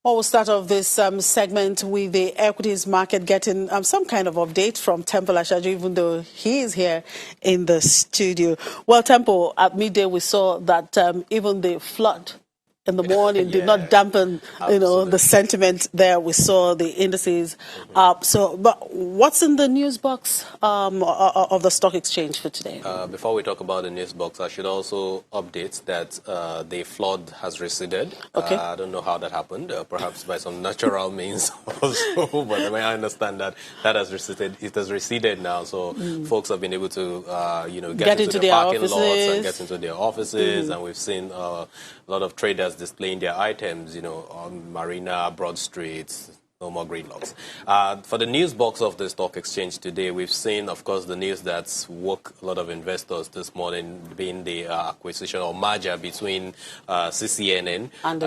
Well, we'll start off this segment with the equities market getting some kind of update from Temple Ashaju, even though he is here in the studio. Well, Temple, at midday we saw that even the flood in the morning did not dampen, the sentiment there. We saw the indices up. But what's in the news box of the stock exchange for today? Before we talk about the news box, I should also update that the flood has receded. Okay. I don't know how that happened, perhaps by some natural means also, but I understand that has receded. It has receded now, so folks have been able to, get into the parking lots and get into their offices, and we've seen a lot of traders displaying their items, on Marina, Broad Street, no more gridlocks. For the news box of the stock exchange today, we've seen, of course, the news that's woke a lot of investors this morning, being the acquisition or merger between CCNN and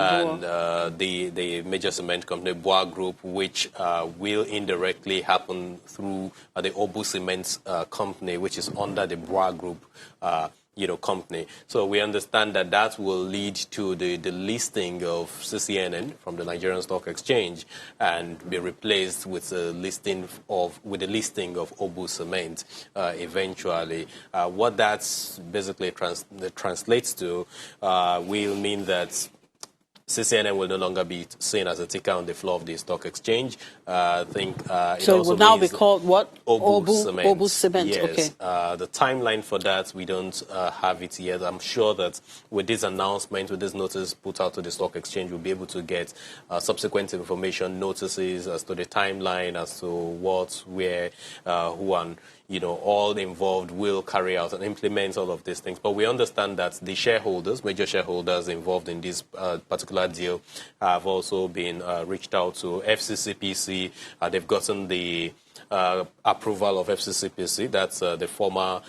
the major cement company, Bois Group, which will indirectly happen through the Obu Cement company, which is under the Bois Group company. So we understand that will lead to the listing of CCNN from the Nigerian Stock Exchange and be replaced with the listing of Obu Cement eventually. What that's basically translates to will mean that CCNN will no longer be seen as a ticker on the floor of the stock exchange. I think so. It will now be called what? Obu Cement. Obu Cement. Yes. Okay. The timeline for that, we don't have it yet. I'm sure that with this announcement, with this notice put out to the stock exchange, we'll be able to get subsequent information, notices as to the timeline, as to what, where, who, and all involved will carry out and implement all of these things. But we understand that the shareholders, major shareholders involved in this particular deal, have also been reached out to FCCPC. They've gotten the approval of FCCPC, that's the former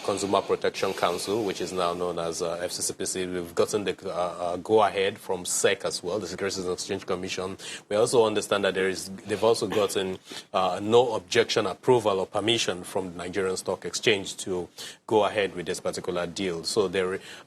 Consumer Protection Council, which is now known as FCCPC. We've gotten the go-ahead from SEC as well, the Securities and Exchange Commission. We also understand that they've also gotten no objection approval or permission from the Nigerian Stock Exchange to go ahead with this particular deal. So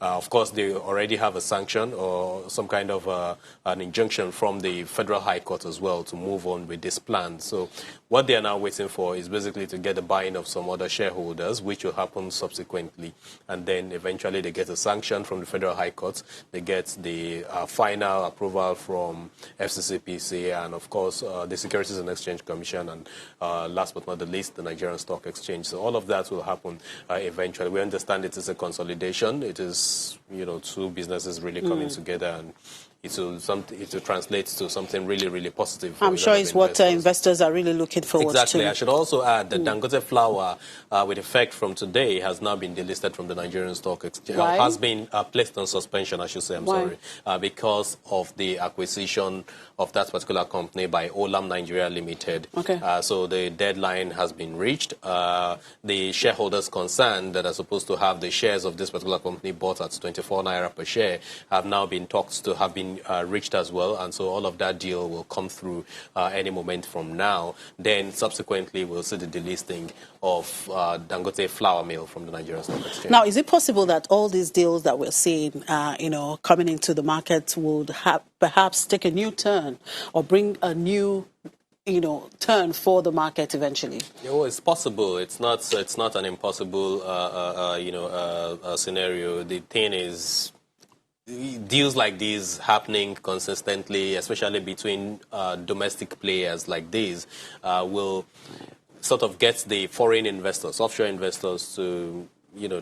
of course, they already have a sanction or some kind of an injunction from the Federal High Court as well to move on with this plan. So what they are now waiting for is basically to get the buy-in of some other shareholders, which will happen subsequently. And then eventually they get a sanction from the Federal High Court. They get the final approval from FCCPC and, of course, the Securities and Exchange Commission and, last but not the least, the Nigerian Stock Exchange. So all of that will happen eventually. We understand it is a consolidation. It is, two businesses really coming together, and it will translate to something really, really positive. I'm sure it's what investors are really looking forward to. Exactly. I should also add that Dangote Flour, with effect from today, has now been delisted from the Nigerian Stock Exchange. Has been placed on suspension, I should say. Sorry, because of the acquisition of that particular company by Olam Nigeria Limited. Okay. So the deadline has been reached. The shareholders concerned that are supposed to have the shares of this particular company bought at 24 naira per share have now been reached as well, and so all of that deal will come through any moment from now. Then subsequently we'll see the delisting of Dangote Flour Mill from the Nigerian Stock Exchange. Now, is it possible that all these deals that we're seeing, coming into the market would perhaps take a new turn or bring a new turn for the market eventually? Yeah, well, it's possible. It's not an impossible scenario. The thing is, deals like these happening consistently, especially between domestic players like these, will sort of get the foreign investors, offshore investors, to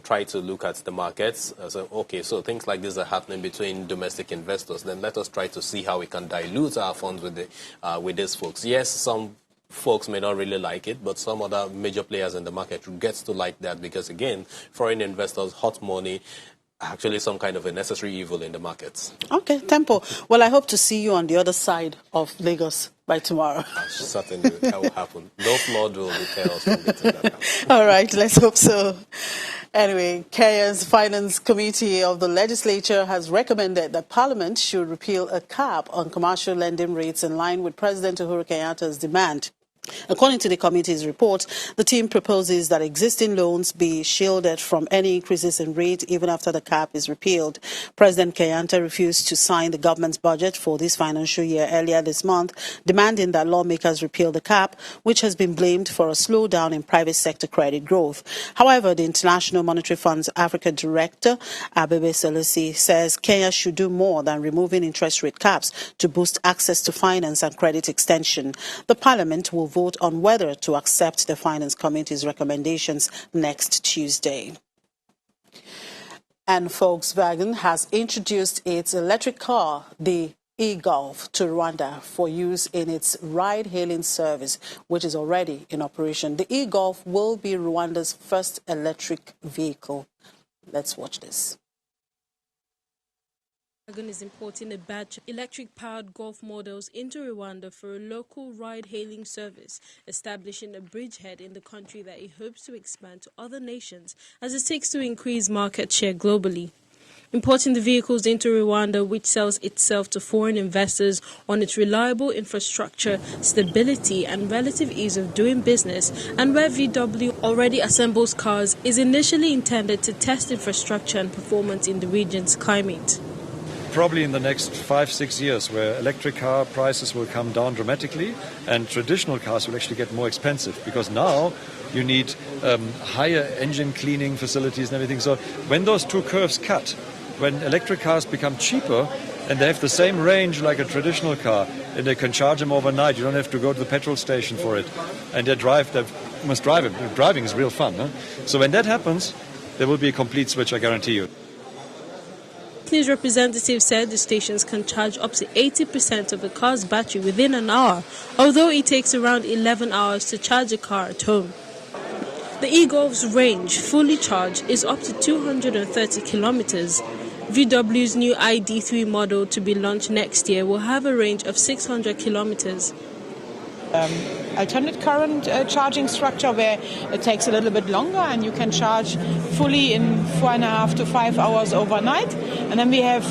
try to look at the markets. So things like this are happening between domestic investors. Then let us try to see how we can dilute our funds with these folks. Yes, some folks may not really like it, but some other major players in the market gets to like that because, again, foreign investors, hot money, actually some kind of a necessary evil in the markets. Okay, Temple. Well, I hope to see you on the other side of Lagos by tomorrow. Certainly, that will happen. No flood will deter us from getting that. All right, let's hope so. Anyway, Kenya's Finance Committee of the Legislature has recommended that Parliament should repeal a cap on commercial lending rates in line with President Uhuru Kenyatta's demand. According to the committee's report, the team proposes that existing loans be shielded from any increases in rate even after the cap is repealed. President Kenyatta refused to sign the government's budget for this financial year earlier this month, demanding that lawmakers repeal the cap, which has been blamed for a slowdown in private sector credit growth. However, the International Monetary Fund's Africa Director, Abebe Selassie, says Kenya should do more than removing interest rate caps to boost access to finance and credit extension. The Parliament will vote on whether to accept the Finance Committee's recommendations next Tuesday. And Volkswagen has introduced its electric car, the e-Golf, to Rwanda for use in its ride-hailing service, which is already in operation. The e-Golf will be Rwanda's first electric vehicle. Let's watch this. Volkswagen is importing a batch of electric-powered Golf models into Rwanda for a local ride-hailing service, establishing a bridgehead in the country that it hopes to expand to other nations as it seeks to increase market share globally. Importing the vehicles into Rwanda, which sells itself to foreign investors on its reliable infrastructure, stability and relative ease of doing business, and where VW already assembles cars, is initially intended to test infrastructure and performance in the region's climate. Probably in the next 5-6 years, where electric car prices will come down dramatically and traditional cars will actually get more expensive, because now you need higher engine cleaning facilities and everything. So when those two curves cut, when electric cars become cheaper and they have the same range like a traditional car, and they can charge them overnight, you don't have to go to the petrol station for it, and they must drive it. Driving is real fun. Huh? So when that happens, there will be a complete switch, I guarantee you. Company's representative said the stations can charge up to 80% of the car's battery within an hour, although it takes around 11 hours to charge a car at home. The e-Golf's range, fully charged, is up to 230 kilometers. VW's new ID3 model, to be launched next year, will have a range of 600 kilometers. Alternate current charging structure where it takes a little bit longer and you can charge fully in 4.5 to 5 hours overnight. And then we have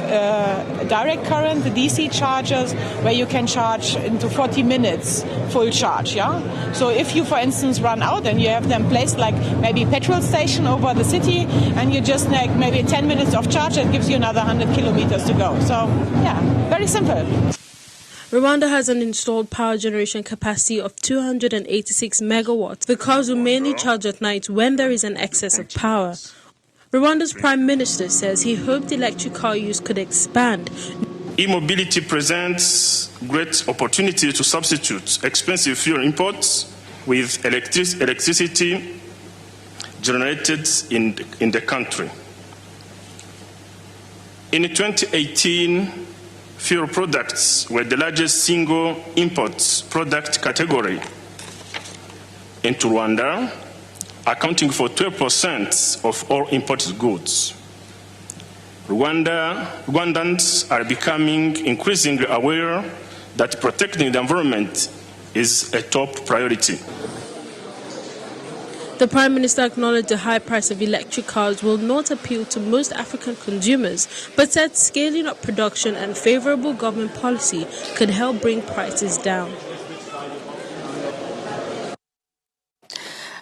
direct current, the DC chargers, where you can charge into 40 minutes full charge. Yeah. So if you, for instance, run out and you have them placed like maybe petrol station over the city, and you just like maybe 10 minutes of charge, it gives you another 100 kilometers to go. So yeah, very simple. Rwanda has an installed power generation capacity of 286 megawatts. The cars will mainly charge at night when there is an excess of power. Rwanda's Prime Minister says he hoped electric car use could expand. E-mobility presents great opportunity to substitute expensive fuel imports with electricity generated in the country. In 2018, fuel products were the largest single import product category into Rwanda, accounting for 12% of all imported goods. Rwandans are becoming increasingly aware that protecting the environment is a top priority. The Prime Minister acknowledged the high price of electric cars will not appeal to most African consumers, but said scaling up production and favorable government policy could help bring prices down.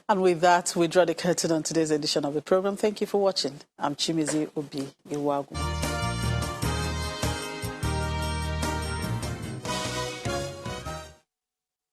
And with that, we draw the curtain on today's edition of the program. Thank you for watching. I'm Chimizi Obi Iwagu.